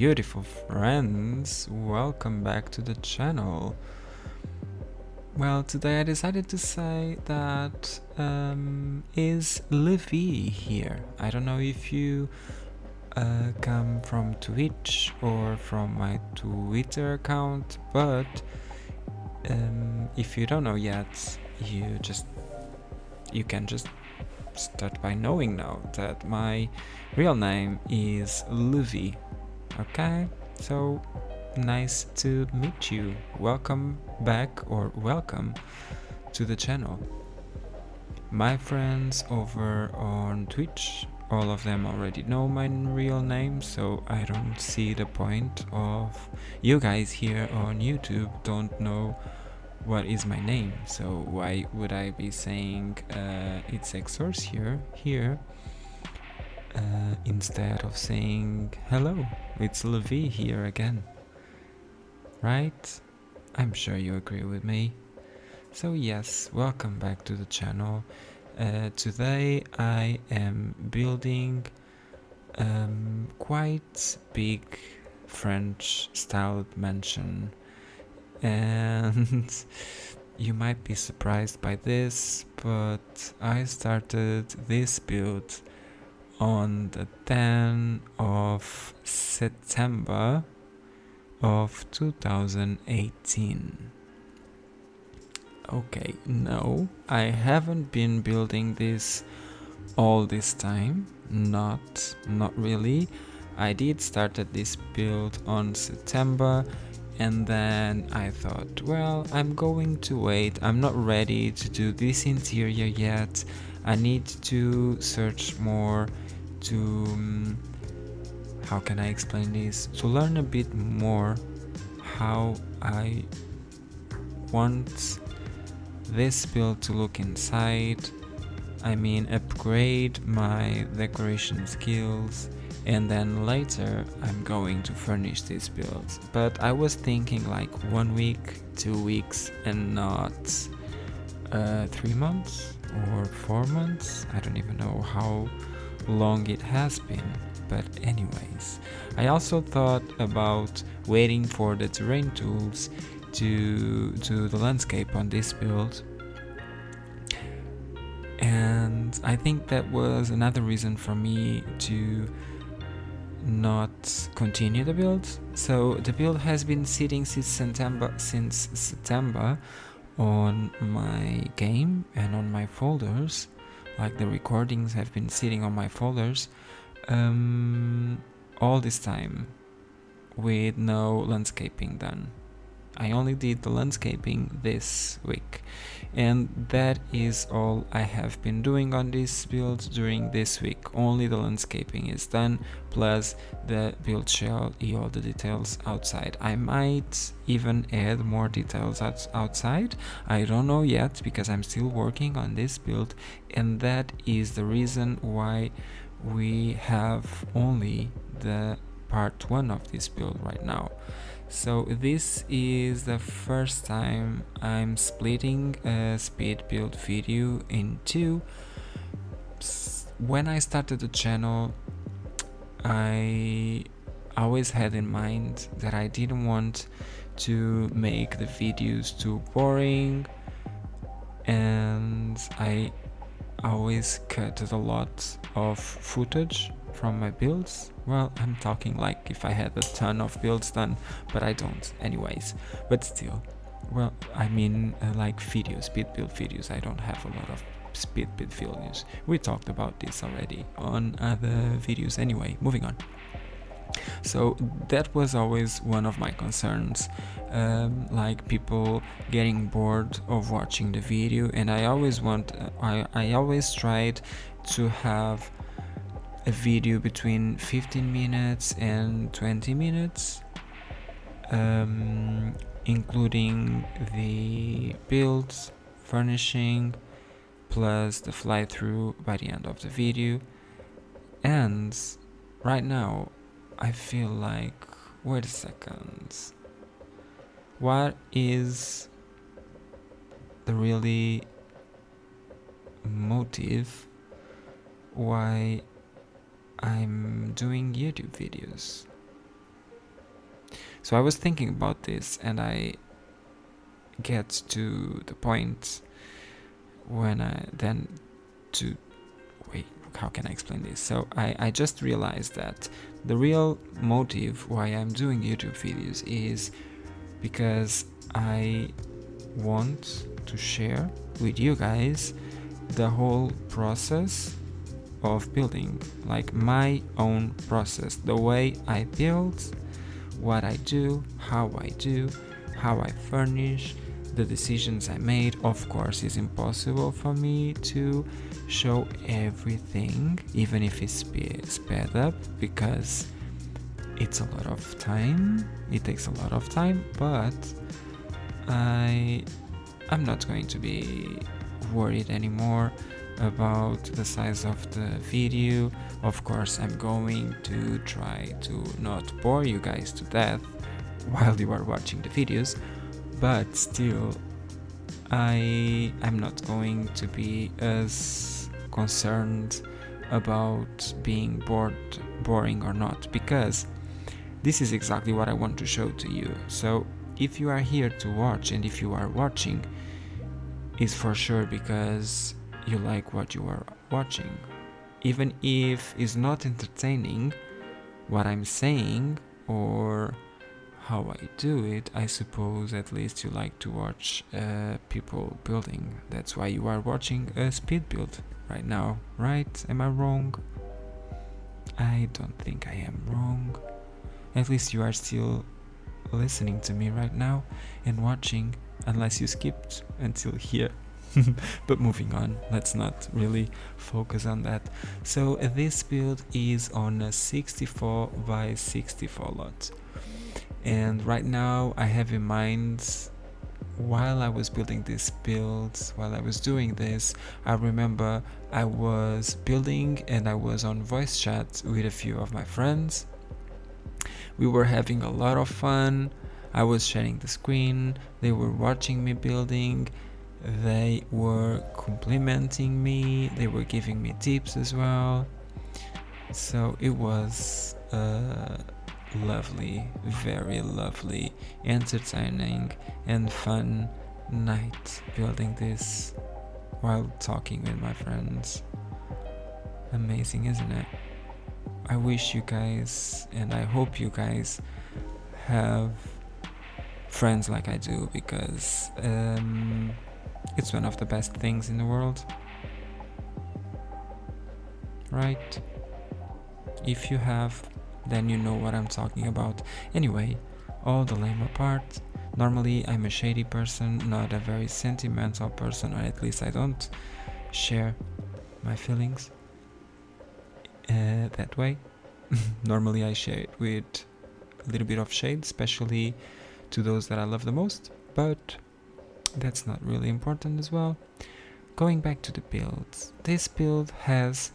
beautiful friends, welcome back to the channel. Well, today I decided to say that is Levi here. I don't know if you come from Twitch or from my Twitter account, but if you don't know yet, you can just start by knowing now that my real name is Levi. Okay, so nice to meet you. Welcome back or welcome to the channel. My friends over on Twitch, all of them already know my real name, so I don't see the point of you guys here on YouTube don't know what is my name. So why would I be saying it's xSorcier here instead of saying hello, it's Levi here again, right? I'm sure you agree with me. So yes, welcome back to the channel. Today I am building quite big French styled mansion, and you might be surprised by this, but I started this build on the 10th of September of 2018. Okay, no, I haven't been building this all this time, not really. I did started this build on September, and then I thought, well, I'm going to wait, I'm not ready to do this interior yet. I need to search more to, how can I explain this, to learn a bit more how I want this build to look inside. I mean, upgrade my decoration skills, and then later I'm going to furnish this build. But I was thinking like 1 week, 2 weeks, and not 3 months or 4 months. I don't even know how long it has been, but anyways, I also thought about waiting for the terrain tools to do the landscape on this build, and I think that was another reason for me to not continue the build. So the build has been sitting since September on my game and on my folders. Like the recordings have been sitting on my folders all this time with no landscaping done. I only did the landscaping this week, and that is all I have been doing on this build during this week. Only the landscaping is done, plus the build shell and all the details outside. I might even add more details outside. I don't know yet because I'm still working on this build, and that is the reason why we have only the part 1 of this build right now. So this is the first time I'm splitting a speed build video in two. When I started the channel, I always had in mind that I didn't want to make the videos too boring, and I always cut a lot of footage from my builds. Well, I'm talking like if I had a ton of builds done, but I don't anyways. But still, well, I mean like videos, speed build videos. I don't have a lot of speed build videos. We talked about this already on other videos anyway. Moving on. So that was always one of my concerns, like people getting bored of watching the video, and I always tried to have a video between 15 minutes and 20 minutes, including the builds, furnishing, plus the fly through by the end of the video. And right now I feel like, wait a second, what is the really motive why I'm doing YouTube videos? So I was thinking about this, and I get to the point when I then to wait, how can I explain this? So I just realized that the real motive why I'm doing YouTube videos is because I want to share with you guys the whole process of building, like my own process, the way I build, what I do, how I furnish, the decisions I made. Of course, it's impossible for me to show everything, even if it's sped up, because it's a lot of time. It takes a lot of time, but I'm not going to be worried anymore about the size of the video. Of course, I'm going to try to not bore you guys to death while you are watching the videos, but still I'm not going to be as concerned about being boring or not, because this is exactly what I want to show to you. So if you are here to watch, and if you are watching, it's for sure because you like what you are watching. Even if it's not entertaining what I'm saying or how I do it, I suppose at least you like to watch people building. That's why you are watching a speed build right now, right? Am I wrong? I don't think I am wrong. At least you are still listening to me right now and watching, unless you skipped until here. But moving on, let's not really focus on that. So this build is on a 64 by 64 lot, and right now I have in mind, while I was building this build, while I was doing this, I remember I was building and I was on voice chat with a few of my friends. We were having a lot of fun. I was sharing the screen, they were watching me building, they were complimenting me, they were giving me tips as well. So it was lovely, very lovely, entertaining and fun night building this while talking with my friends. Amazing, isn't it? I wish you guys, and I hope you guys have friends like I do, because it's one of the best things in the world, right? If you have, then you know what I'm talking about. Anyway, all the lame apart, normally I'm a shady person, not a very sentimental person, or at least I don't share my feelings that way. Normally I share it with a little bit of shade, especially to those that I love the most, but that's not really important as well. Going back to the build, this build has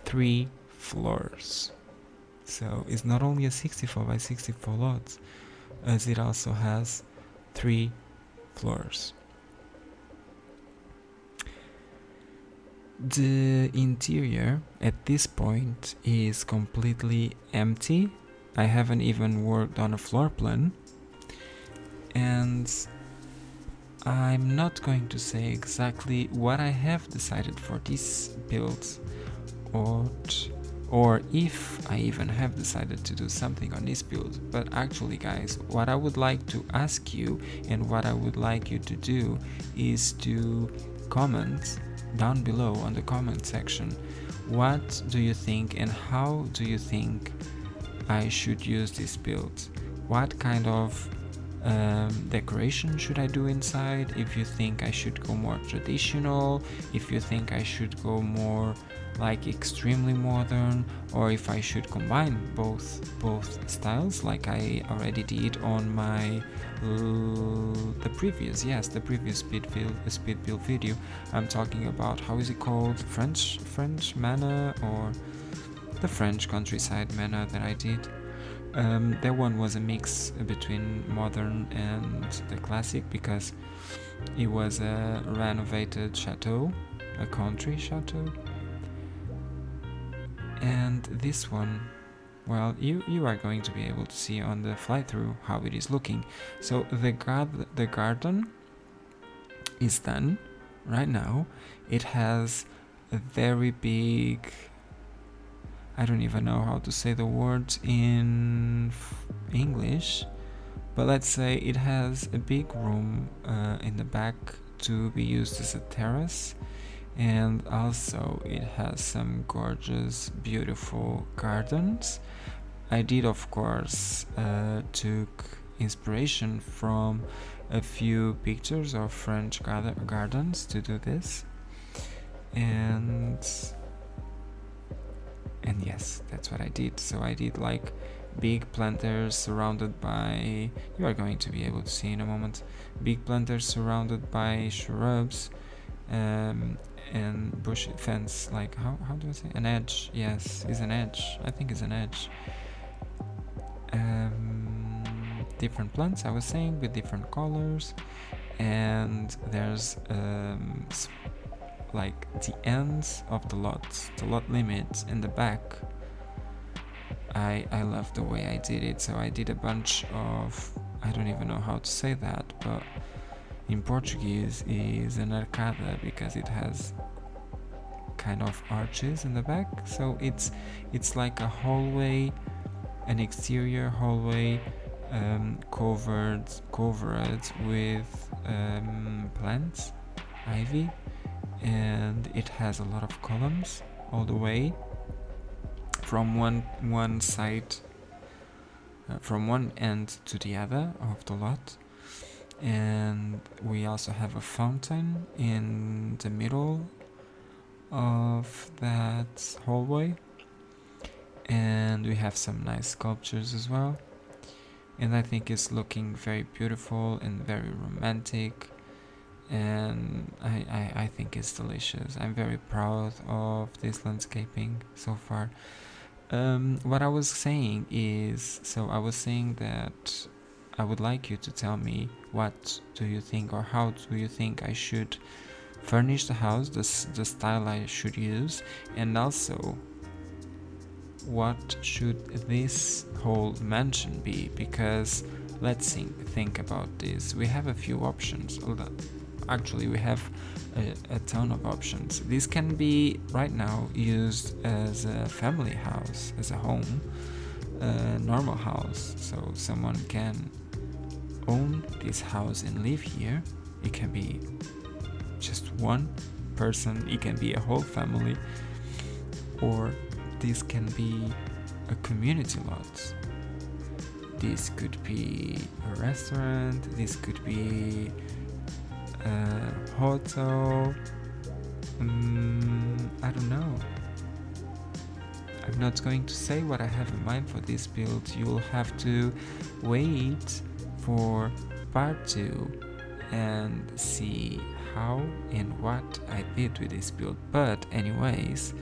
3 floors. So it's not only a 64 by 64 lot, as it also has 3 floors. The interior at this point is completely empty. I haven't even worked on a floor plan, and I'm not going to say exactly what I have decided for this build, or if I even have decided to do something on this build. But actually, guys, what I would like to ask you and what I would like you to do is to comment down below on the comment section, what do you think and how do you think I should use this build? What kind of decoration should I do inside? If you think I should go more traditional, if you think I should go more like extremely modern, or if I should combine both styles, like I already did on my the previous speed build video. I'm talking about, how is it called, French manor, or the French countryside manor that I did. That one was a mix between modern and the classic, because it was a renovated chateau, a country chateau. And this one well, you are going to be able to see on the fly through how it is looking. So the garden is done right now. It has a very big, I don't even know how to say the words in English, but let's say it has a big room in the back to be used as a terrace, and also it has some gorgeous, beautiful gardens. I did, of course, took inspiration from a few pictures of French gardens to do this, and yes, that's what I did. So I did like big planters surrounded by, you are going to be able to see in a moment, big planters surrounded by shrubs, and bush fence, like how do I say, an edge. Yes, is an edge, I think it's an edge. Different plants, I was saying, with different colors, and there's like the ends of the lot limits in the back. I love the way I did it. So I did a bunch of, I don't even know how to say that, but in Portuguese is an arcada because it has kind of arches in the back. So it's like a hallway, an exterior hallway, covered with plants, ivy, and it has a lot of columns all the way from one side, from one end to the other of the lot. And we also have a fountain in the middle of that hallway, and we have some nice sculptures as well, and I think it's looking very beautiful and very romantic, and I think it's delicious. I'm very proud of this landscaping so far. What I was saying is, so I was saying that I would like you to tell me what do you think, or how do you think I should furnish the house, the style I should use, and also what should this whole mansion be, because let's think about this. We have a few options. Actually, we have a ton of options. This can be right now used as a family house, as a home, a normal house, so someone can own this house and live here. It can be just one person, it can be a whole family, or this can be a community lot. This could be a restaurant, this could be a hotel. I don't know. I'm not going to say what I have in mind for this build. You'll have to wait for part 2 and see how and what I did with this build. But anyways,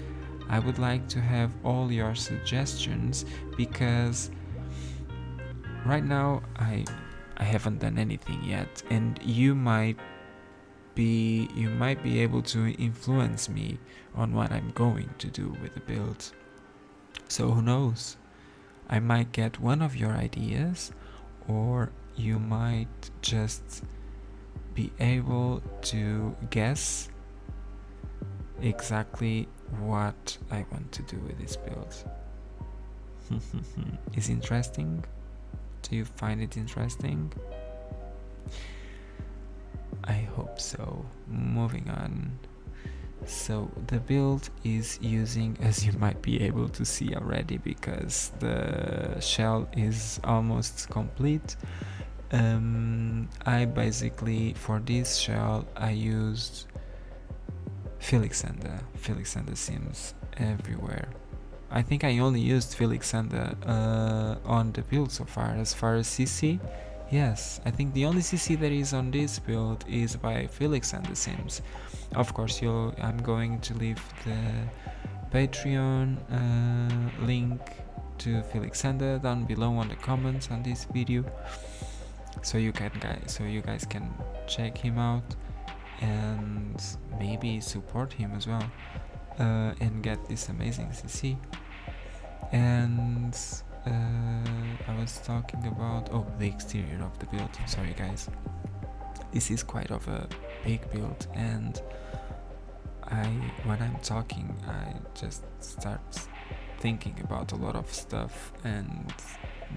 I would like to have all your suggestions, because right now I haven't done anything yet, and you might be able to influence me on what I'm going to do with the build. So who knows? I might get one of your ideas, or you might just be able to guess exactly what I want to do with this build. Is interesting? Do you find it interesting? I hope so. Moving on. So the build is using, as you might be able to see already, because the shell is almost complete. I basically, for this shell, I used Felixander seams everywhere. I think I only used Felixander on the build so far. As far as CC, yes, I think the only CC that is on this build is by Felixander seams. Of course, I'm going to leave the Patreon link to Felixander down below on the comments on this video, so you guys can check him out and maybe support him as well, and get this amazing CC. And I was talking about the exterior of the build. Sorry guys, this is quite of a big build, and when I'm talking I just start thinking about a lot of stuff, and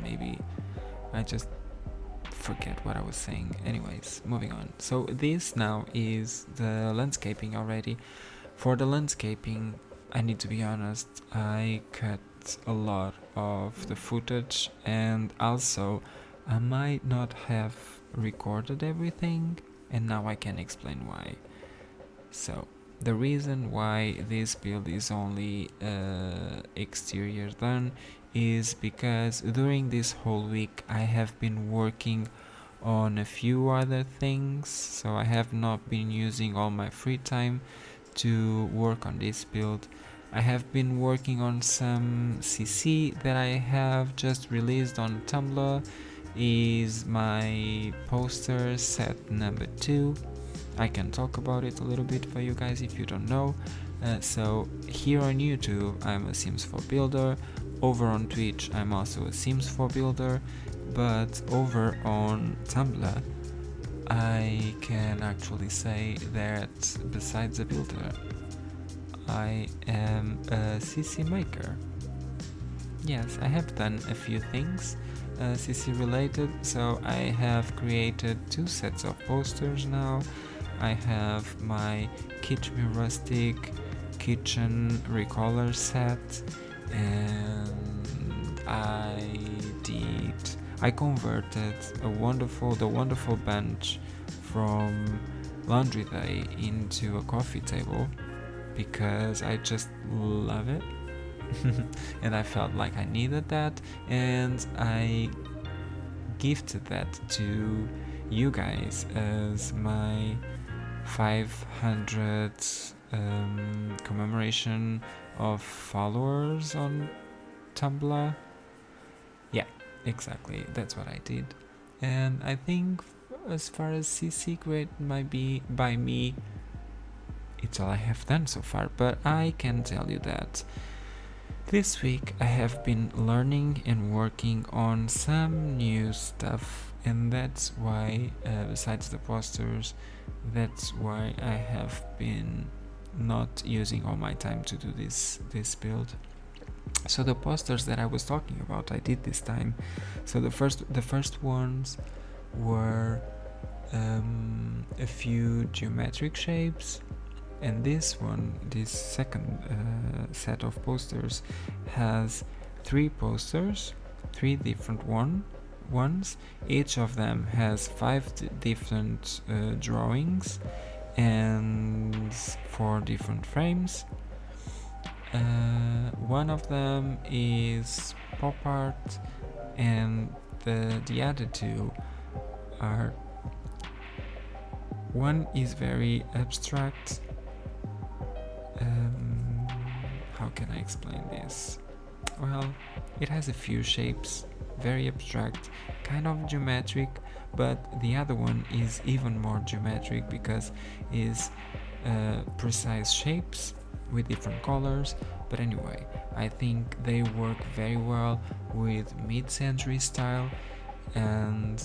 maybe I just forget what I was saying. Anyways, moving on. So this now is the landscaping already. For the landscaping, I need to be honest, I cut a lot of the footage, and also I might not have recorded everything, and now I can explain why. So the reason why this build is only exterior done is because during this whole week I have been working on a few other things, so I have not been using all my free time to work on this build. I have been working on some CC that I have just released on Tumblr. Is my poster set number 2. I can talk about it a little bit for you guys if you don't know. So here on YouTube I'm a Sims 4 builder. Over on Twitch I'm also a Sims 4 builder. But over on Tumblr I can actually say that besides a builder, I am a CC maker. Yes, I have done a few things CC related, so I have created 2 sets of posters now. I have my Kitsch Me Rustic kitchen recolor set, and I converted the wonderful bench from laundry day into a coffee table because I just love it. And I felt like I needed that, and I gifted that to you guys as my 500 commemoration of followers on Tumblr. Yeah, exactly, that's what I did. And I think as far as CC created might be by me, it's all I have done so far, but I can tell you that this week I have been learning and working on some new stuff, and that's why, besides the posters, that's why I have been not using all my time to do this build. So the posters that I was talking about, I did this time. So the first ones were a few geometric shapes. And this second set of posters has 3 posters, 3 different ones. Each of them has 5 different drawings and 4 different frames. One of them is pop art, and the other 2 are, one is very abstract. How can I explain this? Well, it has a few shapes, very abstract, kind of geometric, but the other one is even more geometric because it's precise shapes with different colors. But anyway, I think they work very well with mid-century style, and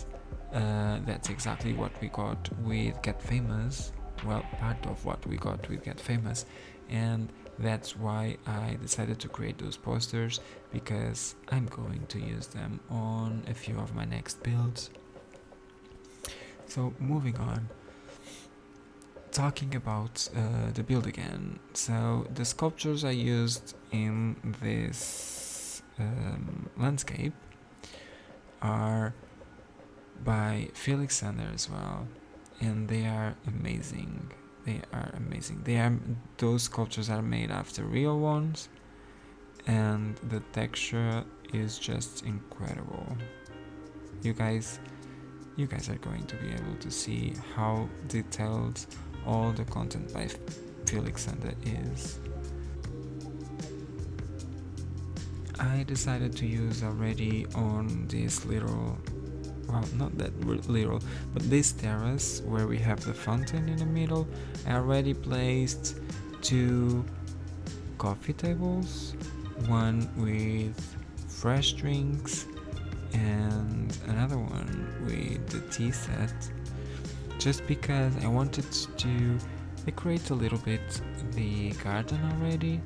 that's exactly what we got with Get Famous. Well, part of what we got with Get Famous, and that's why I decided to create those posters, because I'm going to use them on a few of my next builds. So moving on, talking about the build again. So the sculptures I used in this landscape are by Felixander as well, and they are amazing. Those sculptures are made after real ones, and the texture is just incredible. You guys are going to be able to see how detailed all the content by Felixander is. I decided to use already on this little, well, not that little, but this terrace where we have the fountain in the middle. I already placed 2 coffee tables one with fresh drinks, and another one with the tea set, just because I wanted to decorate a little bit the garden already,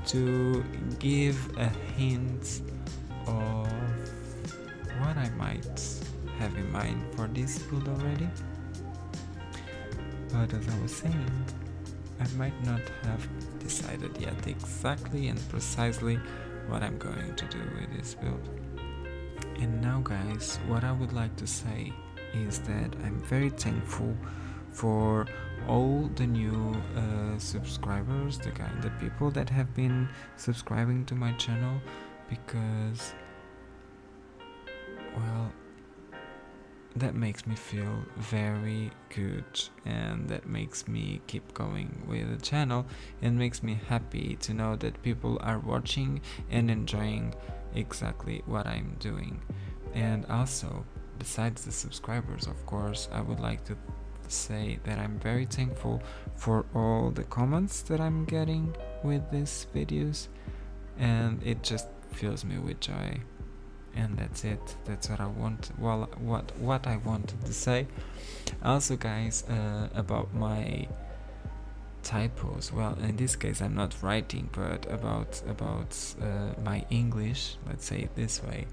to give a hint of what I might have in mind for this build already. But as I was saying, I might not have decided yet exactly and precisely what I'm going to do with this build. And now guys, what I would like to say is that I'm very thankful for all the new subscribers, the people that have been subscribing to my channel, because, well, that makes me feel very good, and that makes me keep going with the channel, and makes me happy to know that people are watching and enjoying exactly what I'm doing. And also, besides the subscribers, of course, I would like to say that I'm very thankful for all the comments that I'm getting with these videos, and it just fills me with joy. And that's it. That's what I want. Well, what I wanted to say. Also, guys, about my typos. Well, in this case, I'm not writing, but about my English. Let's say it this way.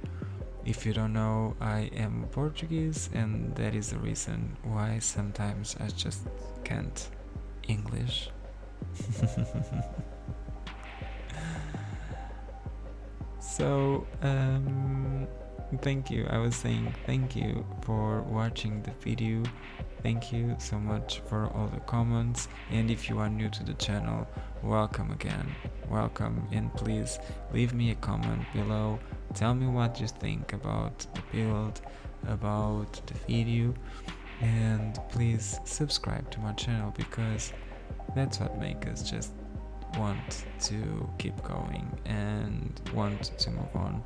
If you don't know, I am Portuguese, and that is the reason why sometimes I just can't English. So, thank you. I was saying thank you for watching the video. Thank you so much for all the comments. And if you are new to the channel, welcome again. Welcome, and please leave me a comment below. Tell me what you think about the build, about the video, and please subscribe to my channel, because that's what makes us just want to keep going and want to move on.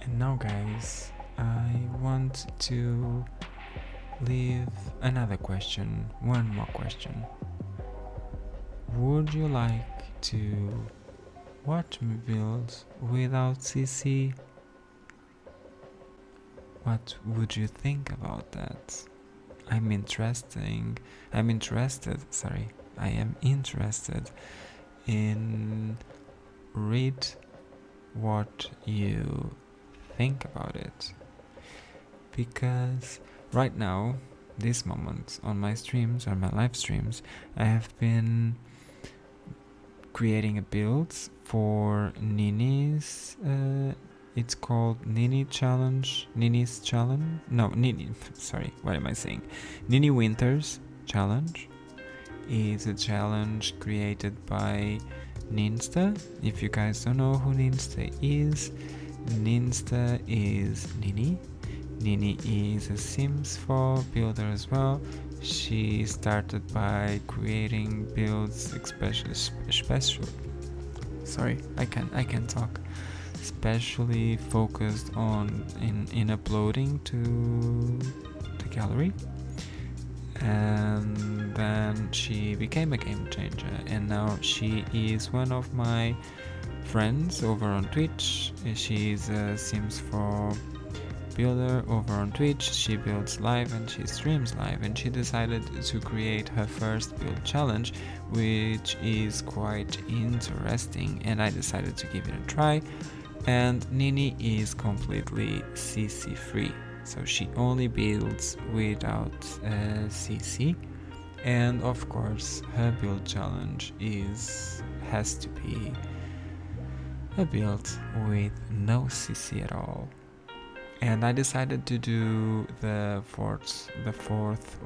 And now guys, I want to leave another question, one more question. Would you like to watch me build without CC? What would you think about that? I am interested in read what you think about it, because right now, this moment on my streams, on my live streams, I have been creating a build for Nini's it's called Nini's Challenge, Nini Winter's Challenge. Is a challenge created by Ninsta. If you guys don't know who Ninsta is Nini. Nini is a Sims 4 builder as well. She started by creating builds especially focused on in uploading to the gallery. And then she became a game changer, and now she is one of my friends over on Twitch. She's a Sims 4 builder over on Twitch. She builds live and she streams live, and she decided to create her first build challenge, which is quite interesting, and I decided to give it a try. And Nini is completely CC free, so she only builds without CC, and of course her build challenge has to be a build with no CC at all. And I decided to do the fourth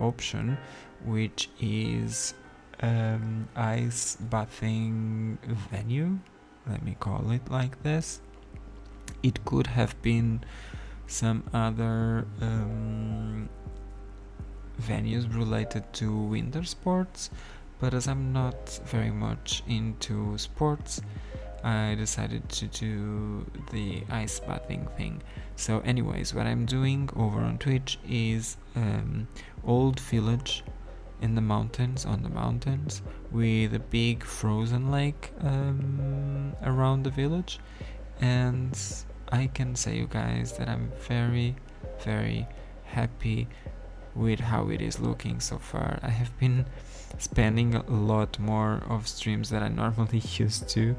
option, which is ice bathing venue. Let me call it like this. It could have been some other venues related to winter sports, but as I'm not very much into sports, I decided to do the ice bathing thing. So anyways, what I'm doing over on Twitch is Old Village in the mountains, on the mountains, with a big frozen lake around the village. And I can say, you guys, that I'm very, very happy with how it is looking so far. I have been spending a lot more of streams that I normally used to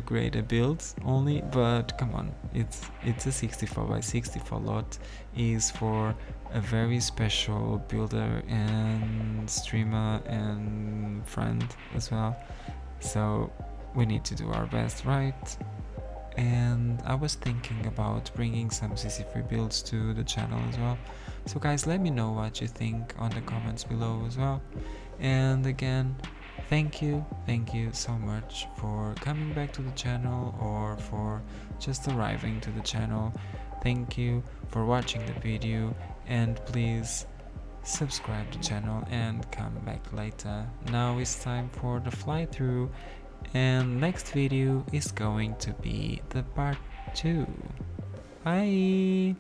create a build only, but come on, it's a 64 by 64 lot, is for a very special builder and streamer and friend as well, so we need to do our best, right? And I was thinking about bringing some CC3 builds to the channel as well. So guys, let me know what you think on the comments below as well. And again, thank you so much for coming back to the channel or for just arriving to the channel. Thank you for watching the video, and please subscribe to the channel and come back later. Now it's time for the fly through, and next video is going to be the part 2. Bye!